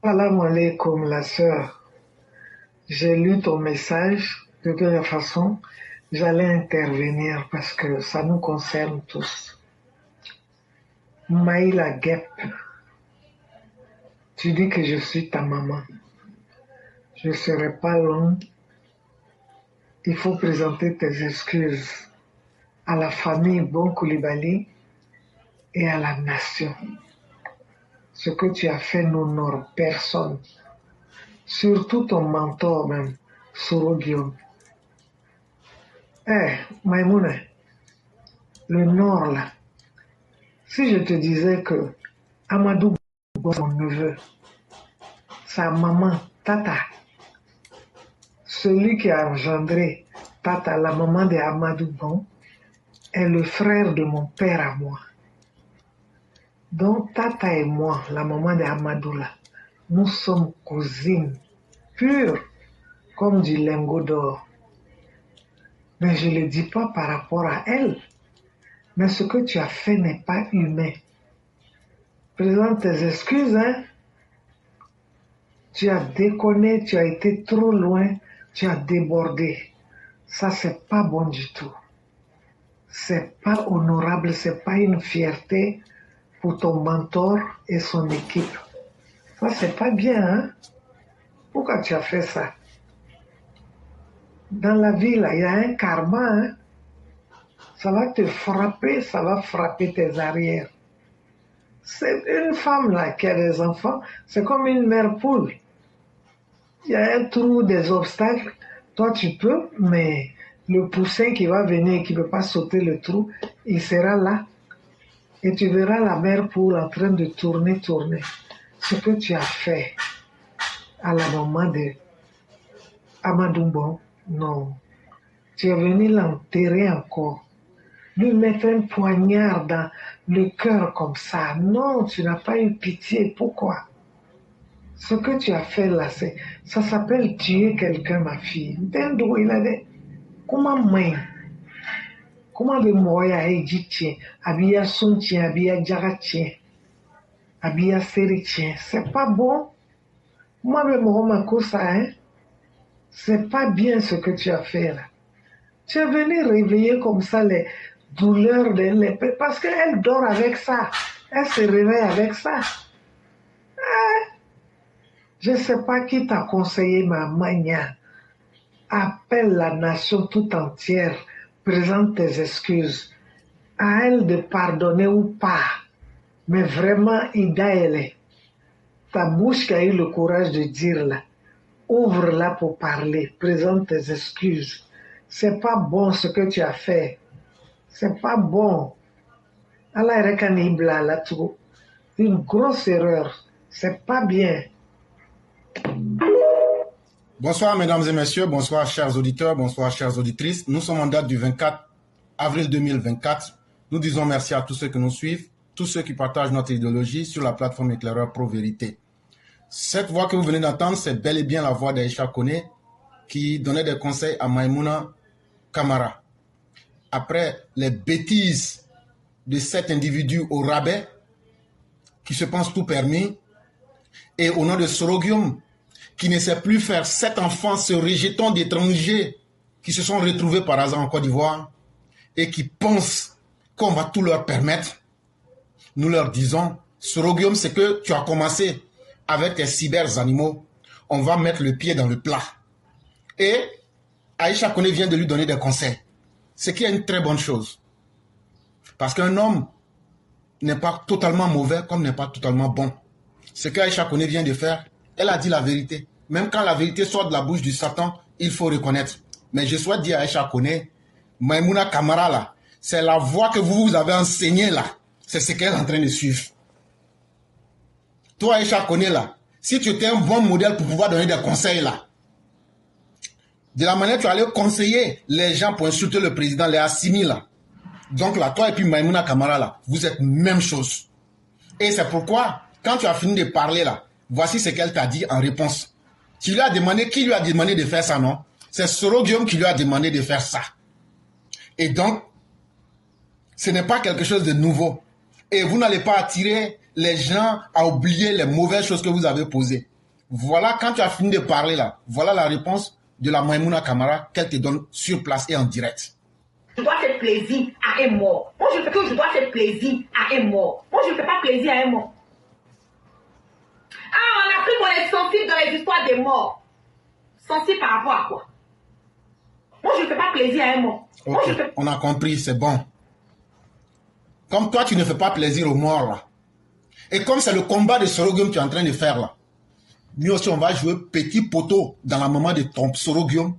Salam alaikum, la sœur. J'ai lu ton message. De toute façon, j'allais intervenir parce que ça nous concerne tous. Maïla Guep, tu dis que je suis ta maman. Je ne serai pas long. Il faut présenter tes excuses à la famille Bon Koulibaly et à la nation. Ce que tu as fait n'honore personne. Surtout ton mentor même, Soro Guillaume. Maïmouna, le Nord là, si je te disais que Amadou Bon, son neveu, sa maman, Tata, celui qui a engendré Tata, la maman de Amadou Bon, est le frère de mon père à moi. Donc Tata et moi, la maman de Amadou là, nous sommes cousines pures comme du lingot d'or. Mais je ne le dis pas par rapport à elle. Mais ce que tu as fait n'est pas humain. Présente tes excuses, hein. Tu as déconné, tu as été trop loin, tu as débordé. Ça, c'est pas bon du tout. C'est pas honorable, c'est pas une fierté pour ton mentor et son équipe. Ça, c'est pas bien, hein. Pourquoi tu as fait ça? Dans la vie, là, il y a un karma, hein. Ça va te frapper, ça va frapper tes arrières. C'est une femme, là, qui a des enfants, c'est comme une mère poule. Il y a un trou, des obstacles. Toi, tu peux, mais le poussin qui va venir et qui ne peut pas sauter le trou, il sera là. Et tu verras la mère poule en train de tourner. Ce que tu as fait à la maman de Amadou Bon, non. Tu es venu l'enterrer encore. Lui mettre un poignard dans le cœur comme ça. Non, tu n'as pas eu pitié. Pourquoi? Ce que tu as fait là, ça s'appelle tuer quelqu'un, ma fille. Dendo, il a dit, comment main? Comment de moya tien, abia son tien, abia djara tien, abia seri tien. C'est pas bon. Moi, me mako ça, hein. C'est pas bien ce que tu as fait là. Tu es venu réveiller comme ça les douleurs de l'épée parce qu'elle dort avec ça. Elle se réveille avec ça. Je ne sais pas qui t'a conseillé ma mania. Appelle la nation tout entière, présente tes excuses. À elle de pardonner ou pas. Mais vraiment, Ida, elle est. Ta bouche qui a eu le courage de dire là, ouvre-la pour parler, présente tes excuses. C'est pas bon ce que tu as fait. C'est pas bon. Allah rekanibla là tout. Une grosse erreur. C'est pas bien. Bonsoir mesdames et messieurs, bonsoir chers auditeurs, bonsoir chères auditrices. Nous sommes en date du 24 avril 2024. Nous disons merci à tous ceux qui nous suivent, tous ceux qui partagent notre idéologie sur la plateforme Éclaireur Pro Vérité. Cette voix que vous venez d'entendre, c'est bel et bien la voix d'Aïcha Koné qui donnait des conseils à Maïmouna Kamara. Après les bêtises de cet individu au rabais qui se pense tout permis et au nom de Soro Guillaume qui ne sait plus faire 7 enfants, ce rejeton d'étrangers qui se sont retrouvés par hasard en Côte d'Ivoire et qui pensent qu'on va tout leur permettre. Nous leur disons, Soro Guillaume, c'est que tu as commencé avec tes cyber-animaux. On va mettre le pied dans le plat. Et Aïcha Koné vient de lui donner des conseils. Ce qui est une très bonne chose. Parce qu'un homme n'est pas totalement mauvais comme n'est pas totalement bon. Ce qu'Aïcha Koné vient de faire, elle a dit la vérité. Même quand la vérité sort de la bouche du Satan, il faut reconnaître. Mais je souhaite dire à Aïcha Koné, Maïmouna Kamara là, c'est la voie que vous avez enseignée là. C'est ce qu'elle est en train de suivre. Toi Aïcha Koné là, si tu étais un bon modèle pour pouvoir donner des conseils là, de la manière que tu allais conseiller les gens pour insulter le président, les Assimi là. Donc là, toi et puis Maïmouna Kamara là, vous êtes même chose. Et c'est pourquoi, quand tu as fini de parler là, voici ce qu'elle t'a dit en réponse. Tu lui as demandé, qui lui a demandé de faire ça, non? C'est Soro Guillaume qui lui a demandé de faire ça. Et donc, ce n'est pas quelque chose de nouveau. Et vous n'allez pas attirer les gens à oublier les mauvaises choses que vous avez posées. Voilà, quand tu as fini de parler là, voilà la réponse de la Maïmouna Camara qu'elle te donne sur place et en direct. Je dois faire plaisir à un mort. Moi, je fais que je dois faire plaisir à un mort. Moi, je ne fais pas plaisir à un mort. Ah, on a pris qu'on est sensible dans les histoires des morts. Sensible par rapport à quoi? Moi, je ne fais pas plaisir à un mort. Ok, on a compris, c'est bon. Comme toi, tu ne fais pas plaisir aux morts là. Et comme c'est le combat de Sorogium que tu es en train de faire là, nous aussi, on va jouer petit poteau dans la maman de ton Sorogium.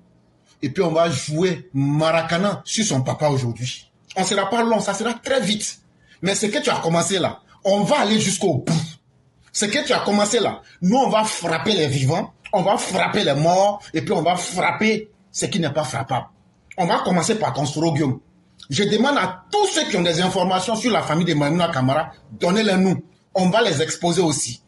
Et puis, on va jouer Maracana sur son papa aujourd'hui. On ne sera pas long, ça sera très vite. Mais ce que tu as commencé là, on va aller jusqu'au bout. Ce que tu as commencé là, nous, on va frapper les vivants, on va frapper les morts, et puis on va frapper ce qui n'est pas frappable. On va commencer par ton Sorogium. Je demande à tous ceux qui ont des informations sur la famille de Maïmouna Camara, donnez-les nous. On va les exposer aussi.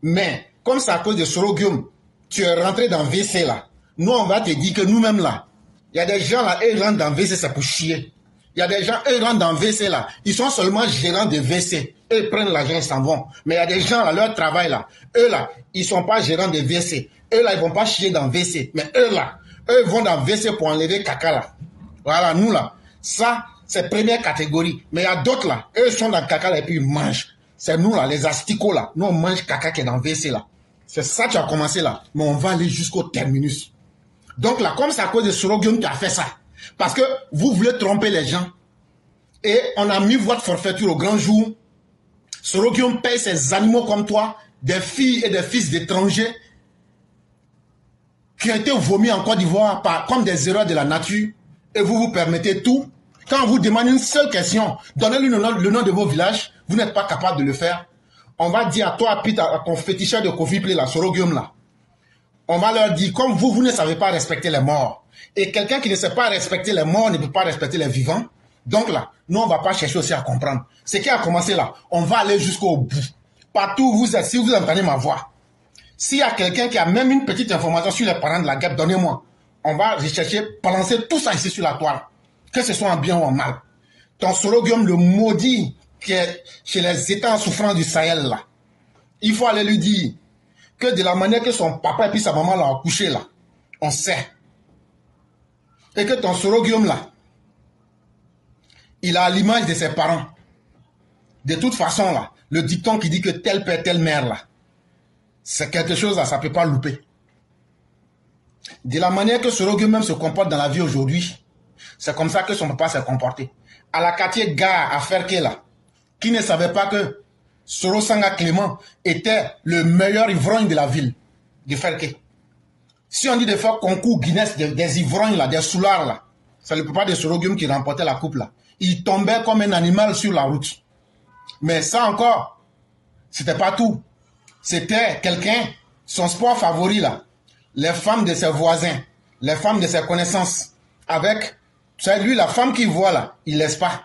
Mais, comme c'est à cause de Sorogium, tu es rentré dans VC là. Nous, on va te dire que nous-mêmes là, il y a des gens là, ils rentrent dans VC, c'est pour chier. Il y a des gens, ils rentrent dans VC là, ils sont seulement gérants de VC. Ils prennent l'argent, ils s'en vont. Mais il y a des gens là, leur travail là, eux là, ils sont pas gérants de VC. Eux là, ils vont pas chier dans VC. Mais eux là, eux vont dans VC pour enlever caca là. Voilà, nous là, ça, c'est première catégorie. Mais il y a d'autres là, eux sont dans caca là et puis ils mangent. C'est nous là, les asticots là, nous on mange caca qui est dans VC là. C'est ça que tu as commencé là. Mais on va aller jusqu'au terminus. Donc là, comme c'est à cause de Sorogium, tu as fait ça. Parce que vous voulez tromper les gens. Et on a mis votre forfaiture au grand jour. Sorogium paye ses animaux comme toi, des filles et des fils d'étrangers qui ont été vomis en Côte d'Ivoire comme des erreurs de la nature. Et vous vous permettez tout. Quand on vous demande une seule question, donnez-lui le nom de vos villages, vous n'êtes pas capable de le faire. On va dire à toi, Pete, à ton féticheur de Kofi Play, la Sorogium là. On va leur dire, comme vous ne savez pas respecter les morts, et quelqu'un qui ne sait pas respecter les morts ne peut pas respecter les vivants, donc là, nous, on ne va pas chercher aussi à comprendre. Ce qui a commencé là, on va aller jusqu'au bout. Partout où vous êtes, si vous entendez ma voix, s'il y a quelqu'un qui a même une petite information sur les parents de la guêpe, donnez-moi. On va rechercher, balancer tout ça ici sur la toile, que ce soit en bien ou en mal. Ton Sorogium, le maudit qui est chez les États en souffrance du Sahel là, il faut aller lui dire que de la manière que son papa et puis sa maman l'ont accouché là, on sait. Et que ton Sorogium là, il a l'image de ses parents. De toute façon là, le dicton qui dit que tel père, telle mère là, c'est quelque chose là, ça ne peut pas louper. De la manière que Sorogium même se comporte dans la vie aujourd'hui, c'est comme ça que son papa s'est comporté. À la quartier gare à Ferke là, qui ne savait pas que Soro Sanga Clément était le meilleur ivrogne de la ville de Ferke. Si on dit de faire concours Guinness des ivrognes là, des soulards là, c'est le papa de Sorogium qui remportait la coupe là. Il tombait comme un animal sur la route. Mais ça encore, c'était pas tout. C'était quelqu'un, son sport favori là, les femmes de ses voisins, les femmes de ses connaissances, avec, c'est lui la femme qu'il voit là, il laisse pas.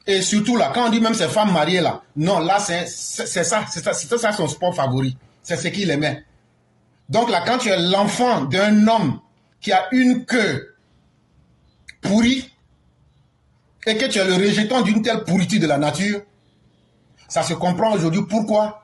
Et surtout là, quand on dit même ces femmes mariées là, non, là c'est ça son sport favori. C'est ce qu'il aimait. Donc là, quand tu es l'enfant d'un homme qui a une queue pourrie et que tu es le rejeton d'une telle pourriture de la nature, ça se comprend aujourd'hui pourquoi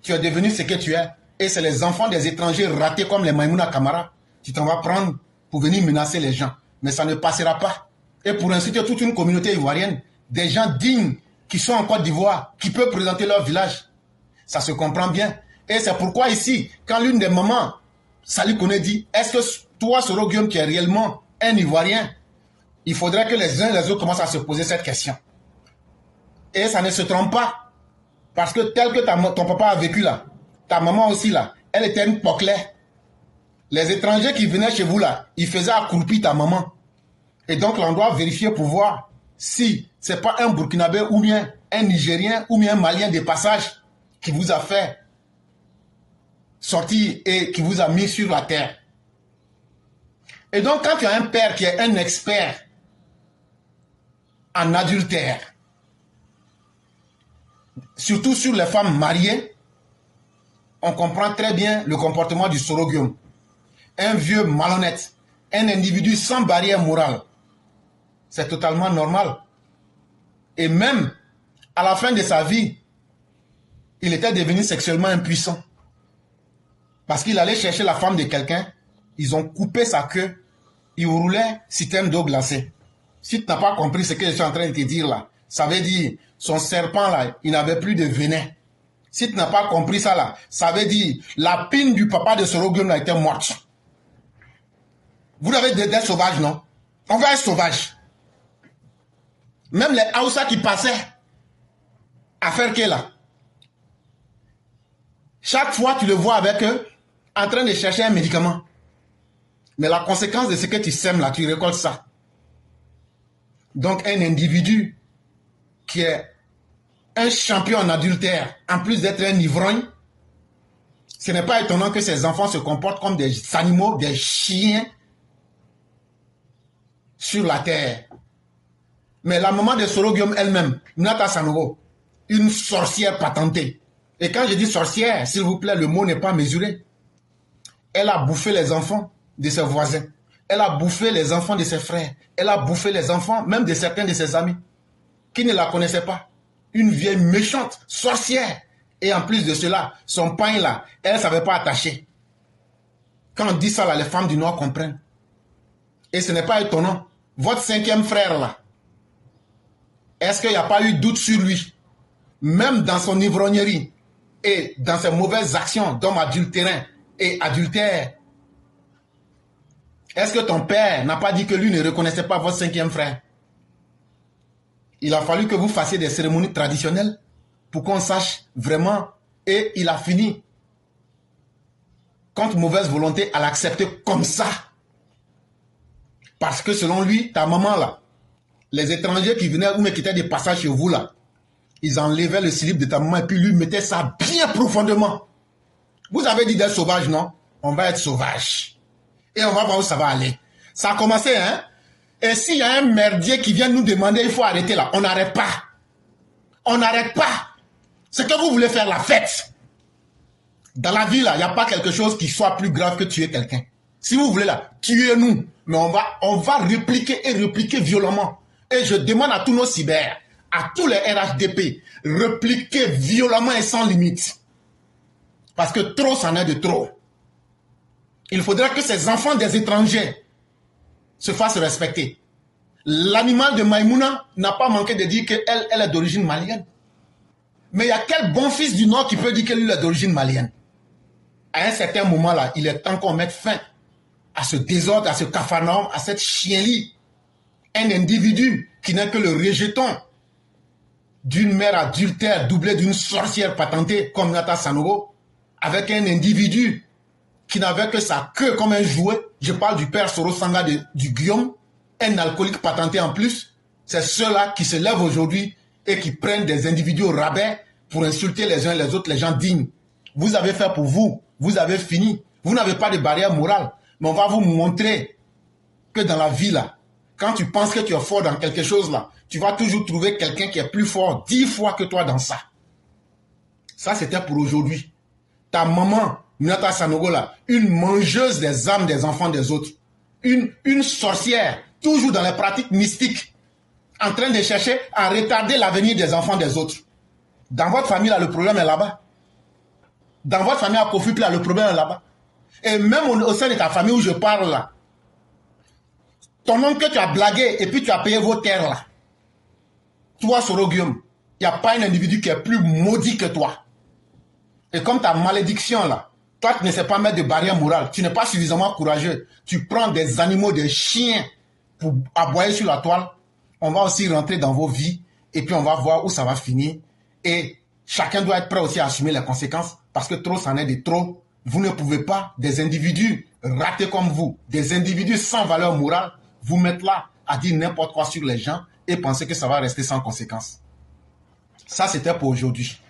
tu es devenu ce que tu es. Et c'est les enfants des étrangers ratés comme les Maïmouna Camara, tu t'en vas prendre pour venir menacer les gens. Mais ça ne passera pas. Et pour inciter toute une communauté ivoirienne, des gens dignes qui sont en Côte d'Ivoire, qui peuvent présenter leur village. Ça se comprend bien. Et c'est pourquoi ici, quand l'une des mamans, Sali Kone dit, est-ce que toi, Sorogium, qui est réellement un Ivoirien, il faudrait que les uns et les autres commencent à se poser cette question. Et ça ne se trompe pas. Parce que tel que ton papa a vécu là, ta maman aussi là, elle était une poclaire. Les étrangers qui venaient chez vous là, ils faisaient accroupir ta maman. Et donc là, on doit vérifier pour voir si c'est pas un Burkinabé ou bien un Nigérien ou bien un Malien de passage qui vous a fait sortir et qui vous a mis sur la terre. Et donc quand tu as un père qui est un expert en adultère, surtout sur les femmes mariées, on comprend très bien le comportement du Sorogium. Un vieux malhonnête, un individu sans barrière morale. C'est totalement normal. Et même à la fin de sa vie, il était devenu sexuellement impuissant. Parce qu'il allait chercher la femme de quelqu'un, ils ont coupé sa queue, il roulait système d'eau glacée. Si tu n'as pas compris ce que je suis en train de te dire là, ça veut dire, son serpent là, il n'avait plus de venin. Si tu n'as pas compris ça là, ça veut dire, la pine du papa de Soroguem a été morte. Vous avez des sauvages, non? On va être sauvage. Même les Haoussa qui passaient à faire que là. Chaque fois, tu le vois avec eux, en train de chercher un médicament. Mais la conséquence de ce que tu sèmes là, tu récoltes ça. Donc un individu qui est un champion en adultère, en plus d'être un ivrogne, ce n'est pas étonnant que ses enfants se comportent comme des animaux, des chiens sur la terre. Mais la maman de Soroguem elle-même, Nata Sanogo, une sorcière patentée. Et quand je dis sorcière, s'il vous plaît, le mot n'est pas mesuré. Elle a bouffé les enfants de ses voisins. Elle a bouffé les enfants de ses frères. Elle a bouffé les enfants, même de certains de ses amis, qui ne la connaissaient pas. Une vieille méchante, sorcière. Et en plus de cela, son pain là, elle ne savait pas attacher. Quand on dit ça là, les femmes du Nord comprennent. Et ce n'est pas étonnant. Votre cinquième frère là, est-ce qu'il n'y a pas eu doute sur lui? Même dans son ivrognerie et dans ses mauvaises actions d'homme adultérin et adultère, est-ce que ton père n'a pas dit que lui ne reconnaissait pas votre cinquième frère? Il a fallu que vous fassiez des cérémonies traditionnelles pour qu'on sache vraiment. Et il a fini, contre mauvaise volonté, à l'accepter comme ça. Parce que selon lui, ta maman là, les étrangers qui venaient ou qui étaient des passages chez vous là, ils enlevaient le slip de ta maman et puis lui mettaient ça bien profondément. Vous avez dit d'être sauvage, non? On va être sauvage. Et on va voir où ça va aller. Ça a commencé, hein? Et s'il y a un merdier qui vient nous demander, il faut arrêter là. On n'arrête pas. On n'arrête pas. C'est que vous voulez faire la fête. Dans la vie, là, il n'y a pas quelque chose qui soit plus grave que tuer quelqu'un. Si vous voulez, là, tuez-nous. Mais on va répliquer et répliquer violemment. Et je demande à tous nos cyber, à tous les RHDP, répliquer violemment et sans limite. Parce que trop, c'en est de trop. Il faudrait que ces enfants des étrangers se fassent respecter. L'animal de Maïmouna n'a pas manqué de dire qu'elle est d'origine malienne. Mais il y a quel bon fils du Nord qui peut dire qu'elle est d'origine malienne? À un certain moment là, il est temps qu'on mette fin à ce désordre, à ce capharnaüm, à cette chienlit. Un individu qui n'est que le rejeton d'une mère adultère doublée d'une sorcière patentée comme Nata Sanogo, avec un individu qui n'avait que sa queue comme un jouet. Je parle du père Soro Sanga du Guillaume, un alcoolique patenté en plus. C'est ceux-là qui se lèvent aujourd'hui et qui prennent des individus au rabais pour insulter les uns et les autres, les gens dignes. Vous avez fait pour vous, vous avez fini. Vous n'avez pas de barrière morale. Mais on va vous montrer que dans la vie là, quand tu penses que tu es fort dans quelque chose là, tu vas toujours trouver quelqu'un qui est plus fort 10 fois que toi dans ça. Ça c'était pour aujourd'hui. Ta maman, Nata Sanogo là, une mangeuse des âmes des enfants des autres. Une sorcière, toujours dans les pratiques mystiques, en train de chercher à retarder l'avenir des enfants des autres. Dans votre famille là, le problème est là-bas. Dans votre famille à Kofi là, le problème est là-bas. Et même au sein de ta famille où je parle là, ton oncle que tu as blagué et puis tu as payé vos terres là. Toi, Soroguem, il n'y a pas un individu qui est plus maudit que toi. Et comme ta malédiction là, toi tu ne sais pas mettre de barrière morale, tu n'es pas suffisamment courageux, tu prends des animaux, des chiens pour aboyer sur la toile, on va aussi rentrer dans vos vies et puis on va voir où ça va finir. Et chacun doit être prêt aussi à assumer les conséquences parce que trop, c'en est de trop. Vous ne pouvez pas, des individus ratés comme vous, des individus sans valeur morale, vous mettre là à dire n'importe quoi sur les gens et penser que ça va rester sans conséquences. Ça, c'était pour aujourd'hui.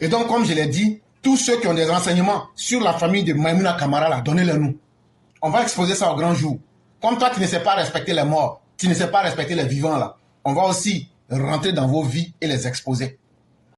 Et donc, comme je l'ai dit, tous ceux qui ont des renseignements sur la famille de Maïmouna Kamara, là, donnez-les nous. On va exposer ça au grand jour. Comme toi, tu ne sais pas respecter les morts, tu ne sais pas respecter les vivants, là, on va aussi rentrer dans vos vies et les exposer.